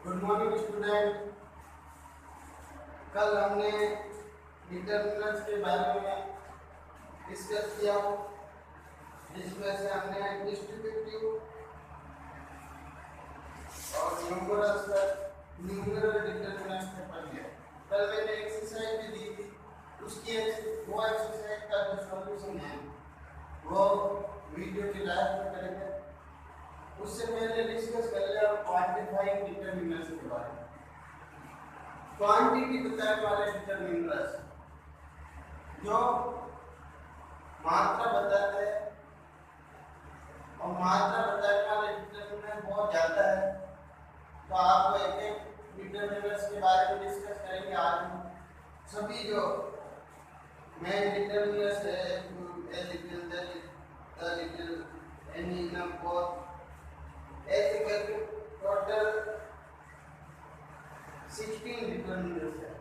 Good morning student. कल हमने determinants के बारे में डिस्कस किया, जिसमें से हमने डिस्ट्रीब्यूटिव और न्यूमरल डिटरमिनेंट्स में पढ़ लिया। कल मैंने एक्सरसाइज भी दी थी, उसकी वो एक्सरसाइज का जो सॉल्यूशन है वो वीडियो के लास्ट में करेंगे। उससे पहले डिस्कस कर लिया क्वांटिफाइंग डिटरमिनेंट्स के बारे में। क्वांटिटी बताने वाले डिटरमिनेंट्स जो मात्रा बताते हैं, और मात्रा बताने वाले डिटरमिनेंट बहुत ज़्यादा है, तो आपको एक एक डिटरमिनेंट्स के बारे में डिस्कस करेंगे। आज हम सभी जो मेन डिटरमिनेंट्स है, a little, the little, any number, ऐसे करके टोटल 16 डिटरमिनेंट्स है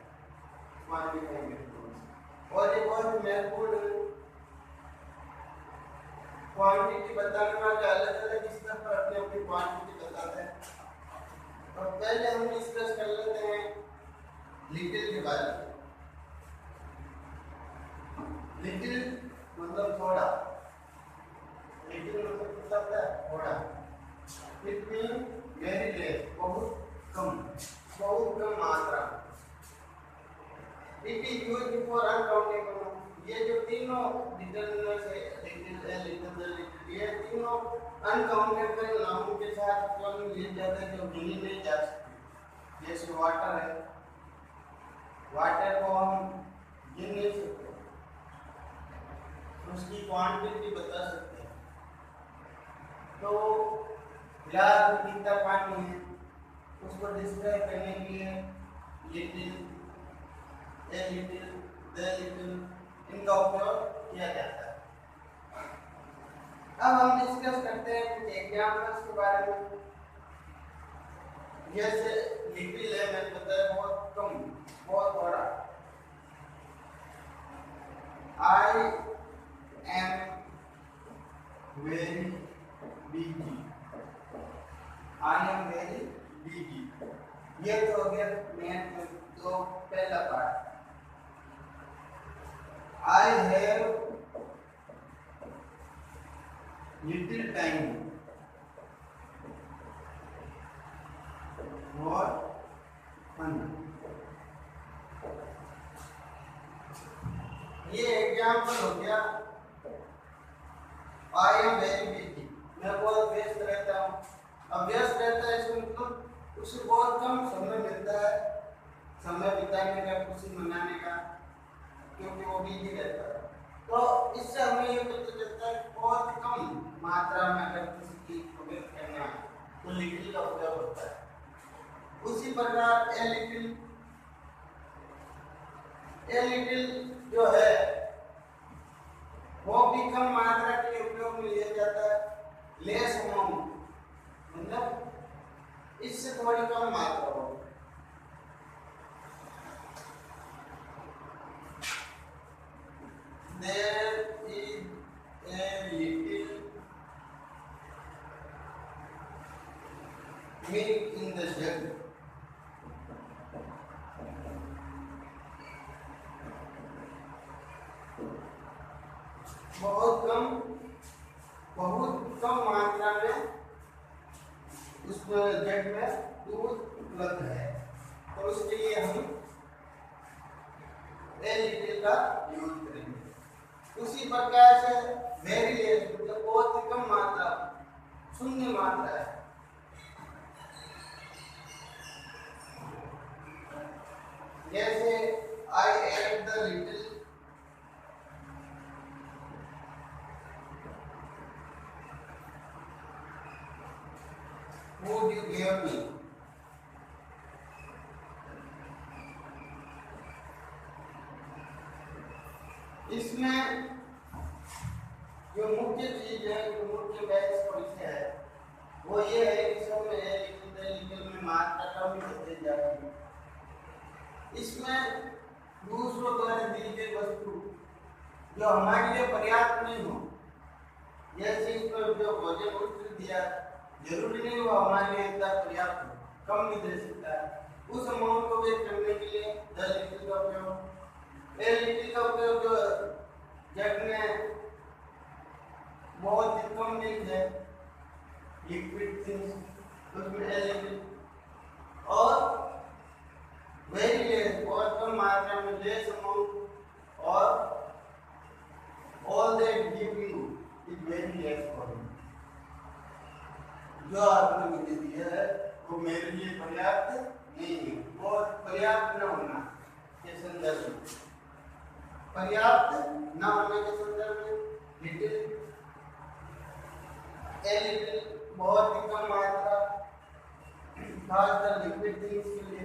क्वांटिफाइंग डिटरमिनेंट्स। और ये बहुत महत्वपूर्ण क्वांटिटी बताने वाले अलग अलग स्तर पर अपनी अपनी क्वांटिटी बताते हैं। और पहले हम डिस्कस कर लेते हैं लिटिल के बारे में। लिटिल मतलब थोड़ा, लिटिल मतलब क्या होता है? थोड़ा। इट मीन वेरी लेस, बहुत कम मात्रा। It is used for uncountable. ये जो तीनों डिटरमिनेंट्स है, ये तीनों अनकाउंटेबल नामों के साथ उपयोग में लिए जाते हैं जो गिनी नहीं जा सकते। जैसे वाटर है, वाटर को हम गिन नहीं सकते, उसकी क्वांटिटी बता सकते हैं। तो गिलास में कितना पानी है उसको डिस्क्राइब करने के लिए little, a little, the little, इनका उपयोग किया जाता है। अब हम डिस्कस करते हैं कुछ एग्जांपल्स के बारे में। जैसे लिटिल है, मैंने बताया बहुत कम, बहुत थोड़ा। I am very busy, I am very busy. ये तो हो गया मेन तो पहला part. I have little time for fun. ये एग्जाम्पल हो गया आई एम वेरी बिजी, मैं बहुत व्यस्त रहता हूँ। अब व्यस्त रहता है इसका मतलब उसे बहुत कम समय मिलता है समय बिताने का, खुशी मनाने का, क्योंकि वो बिजी रहता है। तो इससे हमें ये पता चलता है बहुत कम मात्रा में अगर किसी चीज को व्यक्त करना है तो लिटिल का उपयोग होता है। उसी प्रकार ए लिटिल जो है वो भी कम मात्रा के लिए उपयोग में लिया जाता है। लेस अमाउंट मतलब इससे थोड़ी कम मात्रा हो। There is a little milk in the jug. बहुत कम मात्रा में उस जग में दूध उपलब्ध है, तो उसके लिए हम ए लिटिल का यूज करेंगे। उसी प्रकार से वेरी लेस मतलब बहुत ही कम मात्रा, शून्य मात्रा है। जैसे I ate the little, food you gave me. इसमें जो मुख्य चीज है, जो मुख्य बेस परिचय है, वो ये है कि सब में लिटिल में मात्रा कम होती जाती है। इसमें दूसरों द्वारा दी गई वस्तु जो हमारे लिए पर्याप्त नहीं हो, जैसे इसमें जो भोजन वस्तु दिया, जरूरी नहीं वो हमारे लिए इतना पर्याप्त हो, कम भी दे सकता है। उस अमाउंट को व्यक्त करने के लिए द लिटिल का उपयोग, ए लिटिल का उपयोग जो जग में बहुत कम मिल्क है, लिक्विड थिंग्स उसमें ए लिटिल, और वेरी लेस बहुत कम मात्रा में, लेस अमाउंट, और all they give you is very less for you, जो आपने मुझे दिया है वो मेरे लिए पर्याप्त नहीं है, और पर्याप्त न होना के संदर्भ में, पर्याप्त न होने के संदर्भ में लिटिल, ए लिटिल बहुत ही कम मात्रा, खासकर लिक्विड थिंग्स के लिए।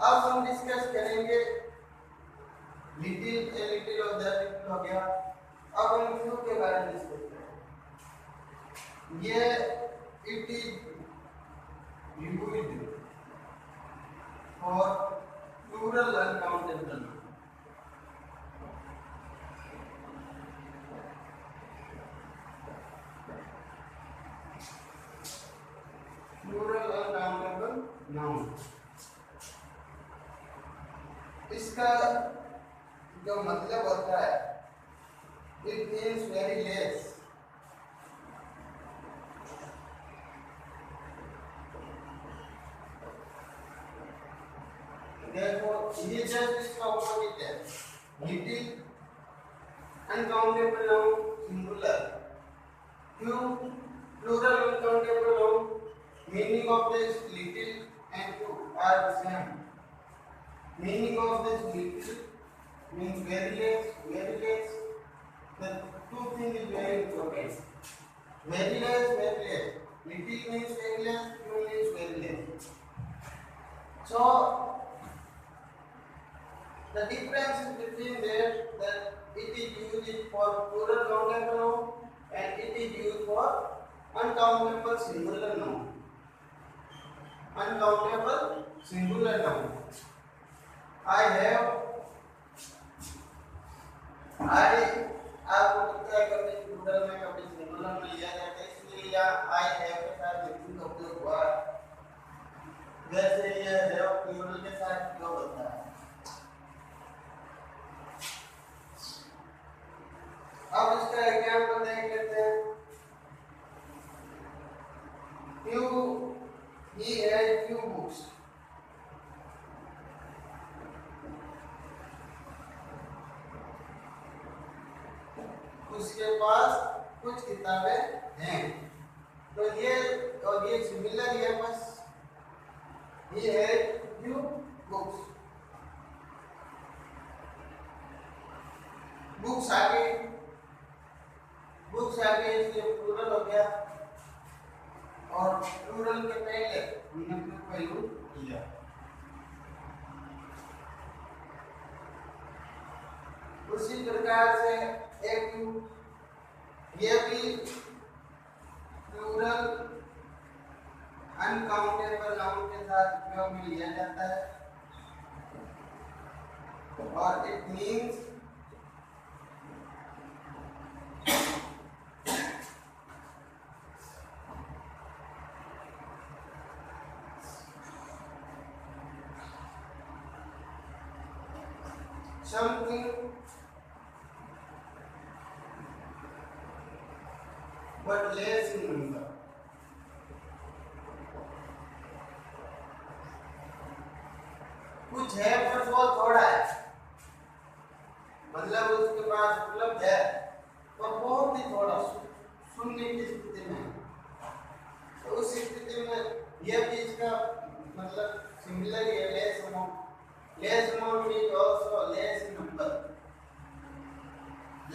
अब हम डिस्कस करेंगे लिटिल, ए लिटिल और द लिटिल हो गया। अब हम फ्यू के बारे में डिस्कस करेंगे। ये it is used for plural uncountable, plural uncountable noun. इसका जो मतलब होता है, इट मीन्स वेरी लेस, देखो ये जस्ट इसका ऑपोजिट है, little uncountable noun singular, few plural uncountable noun, meaning of this little and few are the same. Meaning of this little means very less, very less. The two things is very important. Very less, very less. Little means very less, few means very less. So the difference is between that it is used for plural countable noun and it is used for uncountable singular noun. Uncountable singular noun. I have, आपको पता है कभी plural में कभी singular में लिया जाता है, इसलिए यहाँ I have के साथ लिटिल का उपयोग हुआ, वैसे ये have प्लूरल के साथ क्यों होता है। अब इसका एग्जाम्पल देख लेते हैं। He has few books. उसके पास कुछ किताबें हैं, तो ये और ये सिमिलर है, बस he had few books, books आगे इसलिए प्लूरल हो गया, और प्लूरल के पहले हमने फ्यू का यूज किया। उसी प्रकार से एक ये भी प्लूरल अनकाउंटेबल नाउन के साथ उपयोग में लिया जाता है, और it means something but less in number. कुछ है पर वो थोड़ा है, मतलब उसके पास उपलब्ध है पर बहुत ही थोड़ा, शून्य की स्थिति में। तो उस स्थिति में यह भी इसका मतलब सिमिलर है, less amount. Less amount means also less in number.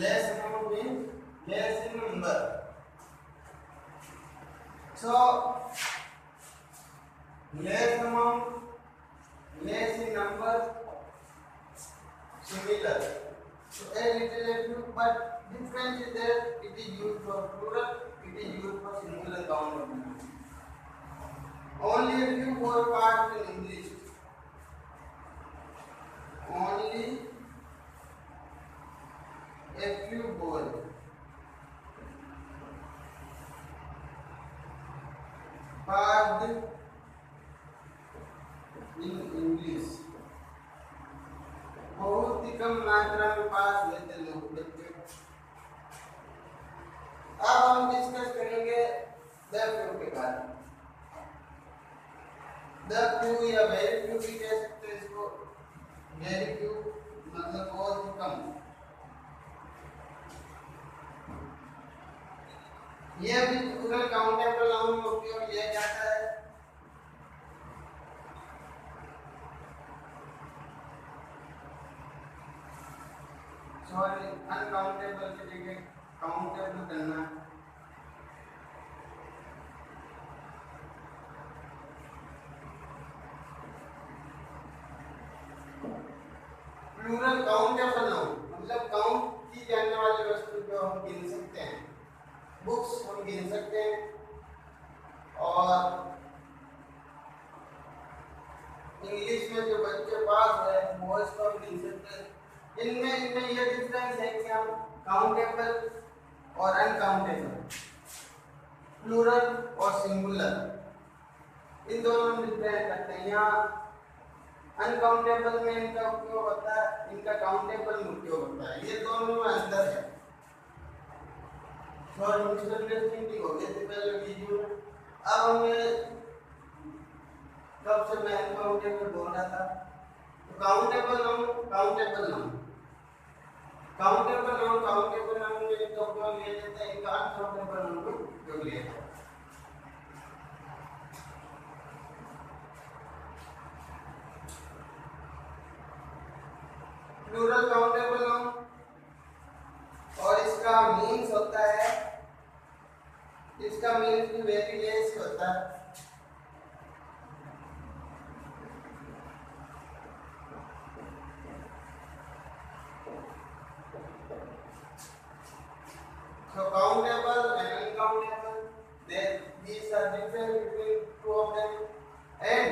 Less amount means less in number. So less amount, less in number, similar. So a little, a few, but difference is there. It is used for plural. It is used for singular count. Only a few more parts in English. Only a few boys शब्द in English बहुत ही कम मात्रा में पास लेते लोग बच्चे। अब हम discuss करेंगे द फ्यू के बारे में। द फ्यू या वेरी फ्यू भी कह सकते हैं इसको। वेरी फ्यू मतलब बहुत ही कम। ये भी पूरा काउंटेबल नाउन में उपयोग किया जाता है। सॉरी, अनकाउंटेबल की जगह काउंटेबल करना। प्लूरल काउंटेबल नाउन मतलब काउंट की जाने वाली वस्तु जो हम गिन सकते हैं। बुक्स हम गिन सकते हैं और इंग्लिश में जो बच्चे पास है वो इसको हम गिन सकते हैं। इनमें ये डिफरेंस है कि हम काउंटेबल और अनकाउंटेबल, प्लूरल और सिंगुलर, इन दोनों में डिफरेंस करते हैं। यहाँ अनकाउंटेबल में इनका उपयोग होता है, इनका काउंटेबल में उपयोग होता है। ये दोनों में अंतर है। और मिसअंडरस्टैंडिंग हो गई थी पहले वीडियो में। अब हमें कब से मैं अनकाउंटेबल बोल रहा था, तो countable noun countable noun countable noun में इनका उपयोग लिया जाता है, इनका अनकाउंटेबल नाउन में उपयोग लिया जाता है। प्लूरल काउंटेबल नाउन और इसका मीन्स होता है, इसका मीन्स भी वेरी लेस होता है। So countable and uncountable, these are different between two of them, and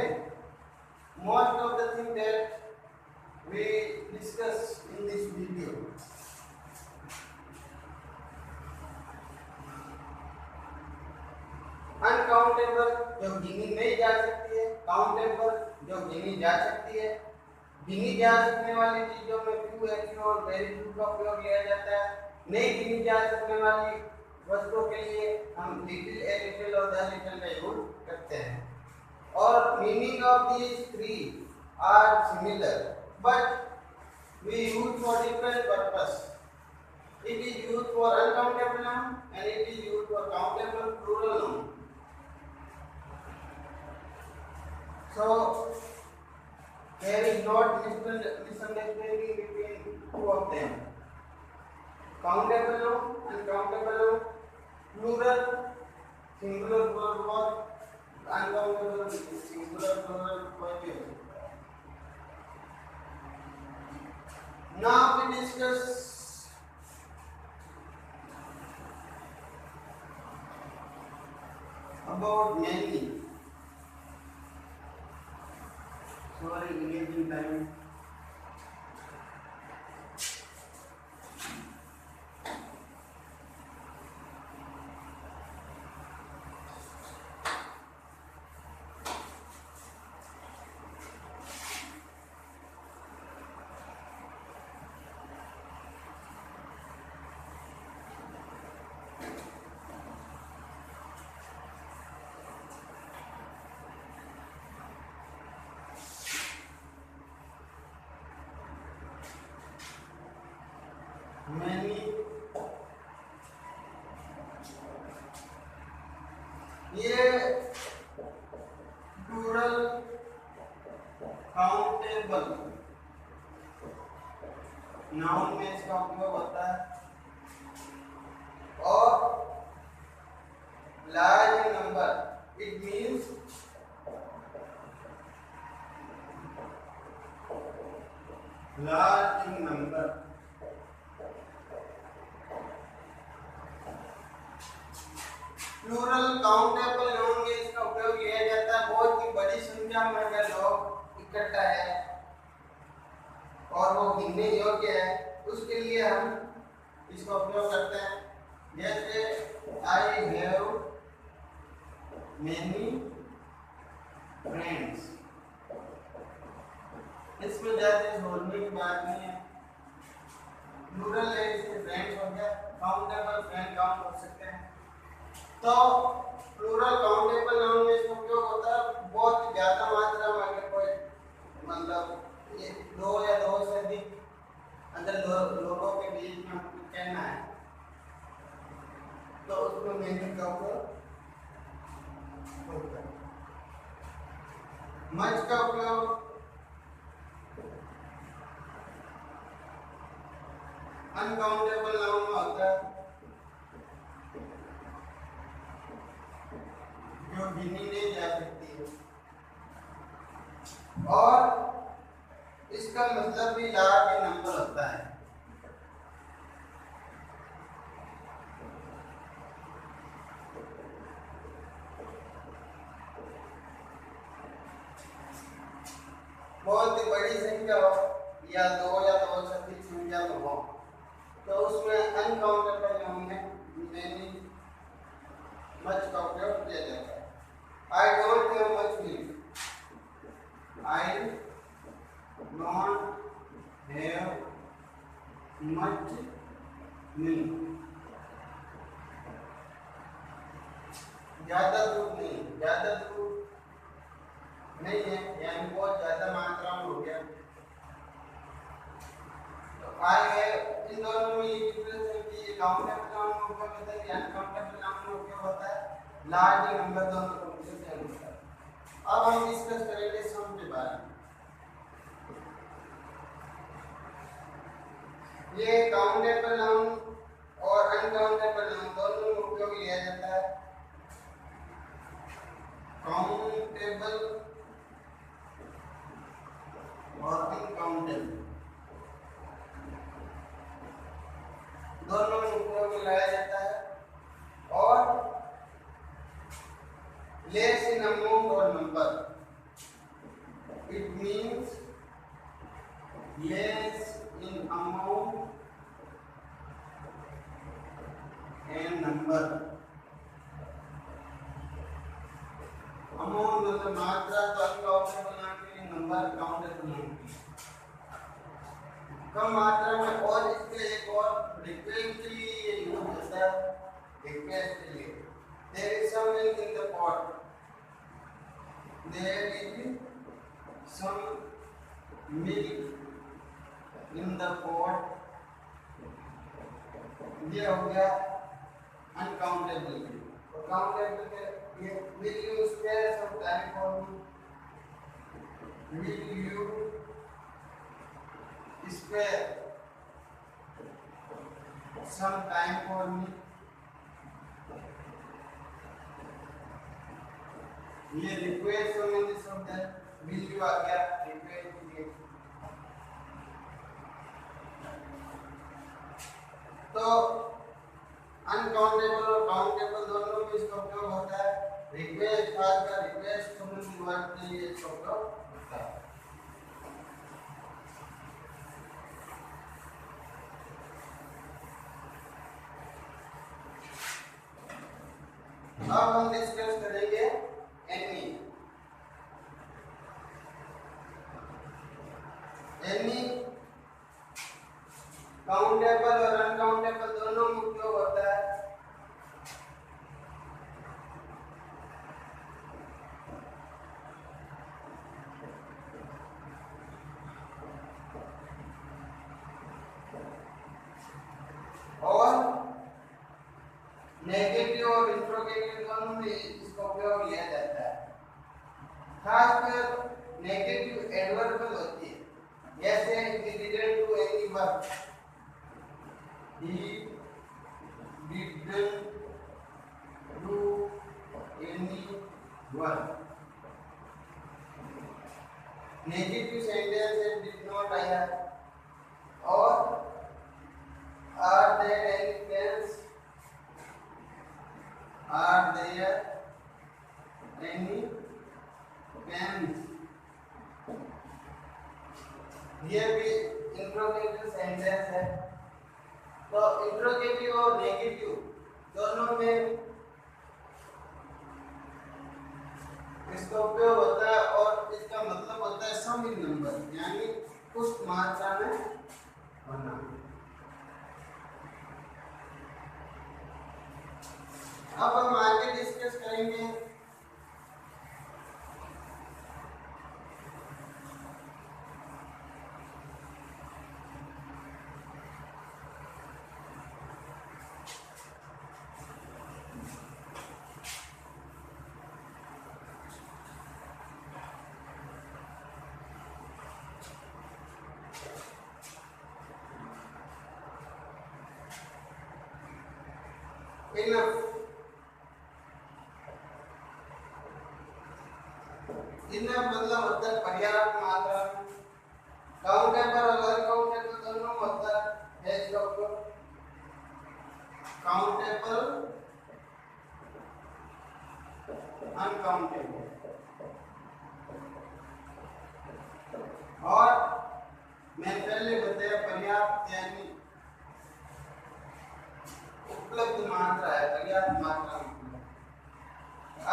most of the things that we discuss in this video. Uncountable जो गिनी नहीं जा सकती है, काउंटेबल जो गिनी जा सकती है। गिनी जा सकने वाली चीजों में फ्यू, एक्यू और वेरी फ्यू का उपयोग लिया जाता है। नहीं गिनी जा सकने वाली वस्तुओं के लिए हम लिटिल, ए लिटिल और द लिटिल का यूज करते हैं। और meaning of these three are similar but we use for different purpose. It is used for uncountable noun and it is used for countable plural noun. So there is not misunderstanding between two of them. Countable noun, uncountable noun, plural, singular plural was uncountable singular plural was. Now we discuss about many. Sorry, engaging time. Many, ये plural countable noun में इसका उपयोग होता है और large number, it means large in number. Plural countable noun में इसका उपयोग किया जाता है बहुत ही बड़ी संख्या में अगर लोग इकट्ठा है और वो गिनने योग्य है, उसके लिए हम इसका उपयोग करते हैं। जैसे आई हैव मेनी फ्रेंड्स, इसमें ज्यादा जोड़ने की बात नहीं है। प्लूरल है इसके फ्रेंड्स हो गया, काउंटेबल फ्रेंड काउंट कर सकते हैं। तो प्लूरल काउंटेबल नाउन में इसका उपयोग होता है बहुत ज्यादा मात्रा में, अगर कोई मतलब ये दो या दो से अधिक अगर लोगों के बीच में हमको कहना है तो उसमें मीनिंग का उपयोग होता है। मच का उपयोग अनकाउंटेबल नाउन में होता है जो गिनी नहीं जा सकती है, और इसका मतलब भी लार्ज नंबर होता है। बहुत ही बड़ी संख्या हो या दो से अधिक संख्या में हो तो उसमें अनकाउंटेबल नाउन में मैनी मच का उपयोग किया जाता है। I don't have much milk, I don't have much milk, ज्यादा दूध नहीं, ज्यादा दूध नहीं है, यानी बहुत ज्यादा मात्रा में हो गया। तो आई है, इन दोनों में ये डिफरेंस है कि काउंटेबल नाउन में उपयोग होता है या अनकाउंटेबल नाउन में उपयोग होता है। लार्ज नंबर दोनों को मिलकर से होता है। अब हम डिस्कस करेंगे सम के बारे में। ये काउंटेबल नाउन और अनकाउंटेबल नाउन दोनों में उपयोग लिया जाता है। काउंटेबल और अनकाउंटेबल दोनों में उपयोग में लाया जाता है। और लेस इन अमाउंट और number, it means less in amount and number. Amount मतलब मात्रा, तो अनकाउंटेबल नाउन के लिए, नंबर काउंटेबल नाउन के लिए। कम मात्रा में, और इसके एक और रिक्वेस्ट के लिए ये यूज होता है। रिक्वेस्ट के लिए there is some milk in the pot, there is some milk in the pot, ये हो गया अनकाउंटेबल। और काउंटेबल के ये will you spare some time for me, will you spare some time for me, ये request में जिस शब्द है will you आ गया रिक्वेस्ट के लिए। तो अनकाउंटेबल और काउंटेबल दोनों में इसका उपयोग होता है। रिक्वेस्ट, खासकर रिक्वेस्ट संबंधी वर्ड के लिए इसका उपयोग होता है। अब हम डिस्कस करेंगे एनी। एनी काउंटेबल और अनकाउंटेबल दोनों में उपयोग होता है। और नेगेटिव और इंट्रोगेटिव दोनों में इसका उपयोग लिया जाता है। खासकर नेगेटिव एडवर्बल होती है, जैसे he didn't do any work, he didn't do any work। Negative sentence है did not आया। और are there any pens, are there any pens, ये भी इंट्रोगेटिव सेंटेंस है। तो इंट्रोगेटिव और नेगेटिव दोनों में इसका उपयोग होता है। अब हम आगे डिस्कस करेंगे इनफ। इनफ मतलब होता है पर्याप्त मात्रा में। काउंटेबल और अनकाउंटेबल दोनों होता है इसका उपयोग। Countable uncountable. और मैं पहले बताया पर्याप्त यानी उपलब्ध मात्रा है, पर्याप्त मात्रा में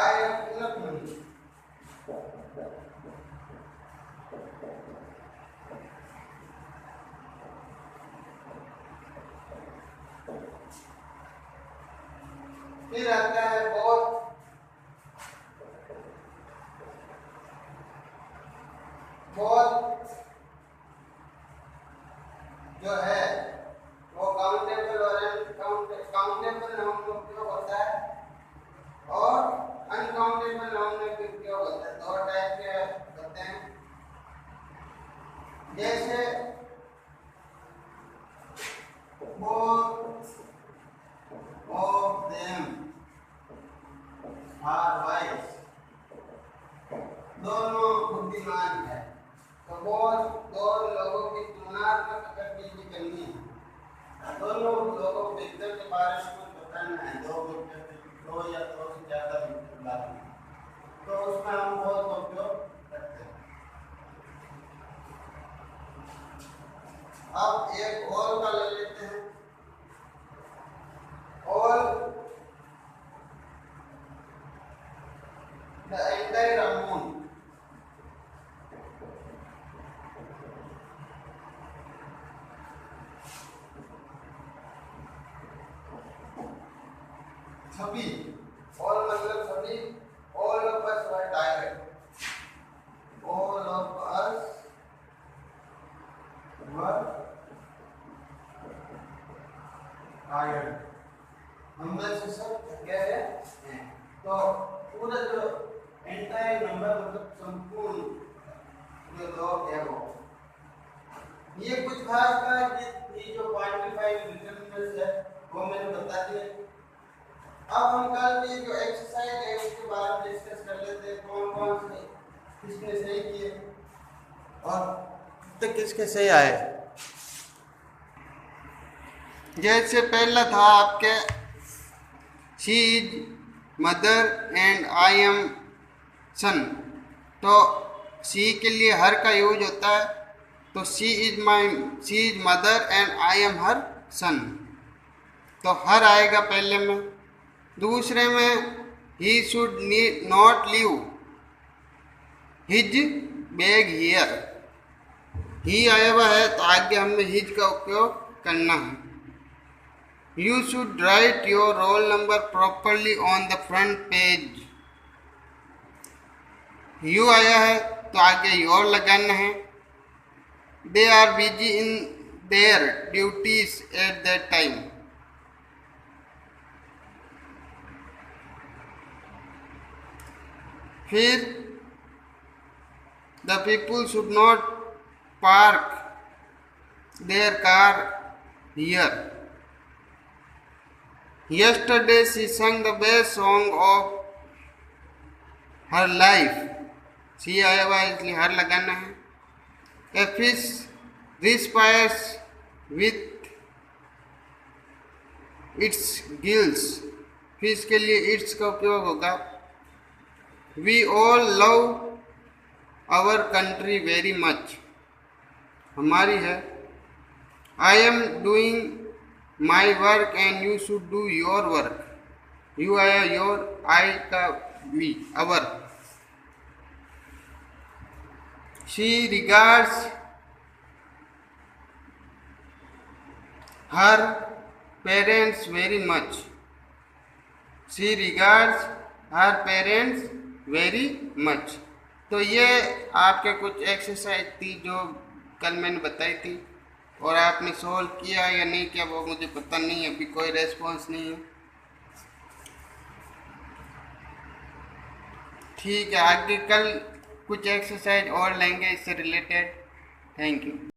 आय उपलब्ध नहीं। फिर आता है बहुत। बहुत जो है वो काउंटेबल और काउंटेबल नाउन का उपयोग होता है और अनकाउंटेबल नाउन में भी उपयोग होता है। दो टाइप के होते हैं। जैसे both of them are wise, दोनों बुद्धिमान है। तो बहुत दो लोगों की तुलनात्मक अगर की करनी है, दोनों लोगों को व्यक्तियों के बारे में कुछ बताना है, दो या दो से ज्यादा व्यक्ति लाना है, तो उसमें हम बहुत का उपयोग करते हैं। अब एक और का ले लेते हैं। और the entire amount सभी, all मतलब सभी, all of us were tired, all of us were tired, हम में से सब थके हैं। तो पूरा जो एंटायर नंबर मतलब संपूर्ण जो लोग है वो, ये कुछ खास का ये जो क्वांटिफाइड डिटरमिनेंट्स है वो मैंने बता दिए। अब हम कल की जो एक्सरसाइज है उसके बारे में डिस्कस कर लेते हैं। कौन कौन से किसने सही किए और तो किसके सही आए। जैसे पहला था आपके she is mother and I am son, तो सी के लिए हर का यूज होता है, तो she is mother and I am her son, तो हर आएगा पहले में। दूसरे में he should not leave his bag here, he आया हुआ है तो आगे हमें हिज का उपयोग करना है। You should write your roll number properly on the front page. You आया है तो आगे your लगाना है। They are busy in their duties at that time. फिर the people should not park their car here. Yesterday she sang the best song of her life. She आया हुआ है इसलिए हर लगाना है। A fish respires with its gills. Fish के लिए it's का उपयोग होगा। We all love our country very much. हमारी है। I am doing my work and you should do your work. You आया your, I का we, our. She regards her parents very much. She regards her parents very much. तो ये आपके कुछ exercise थी जो कल मैंने बताई थी, और आपने सोल्व किया या नहीं किया वो मुझे पता नहीं है, अभी कोई रेस्पॉन्स नहीं है। ठीक है, आगे कल कुछ एक्सरसाइज और लेंगे इससे रिलेटेड। Thank you.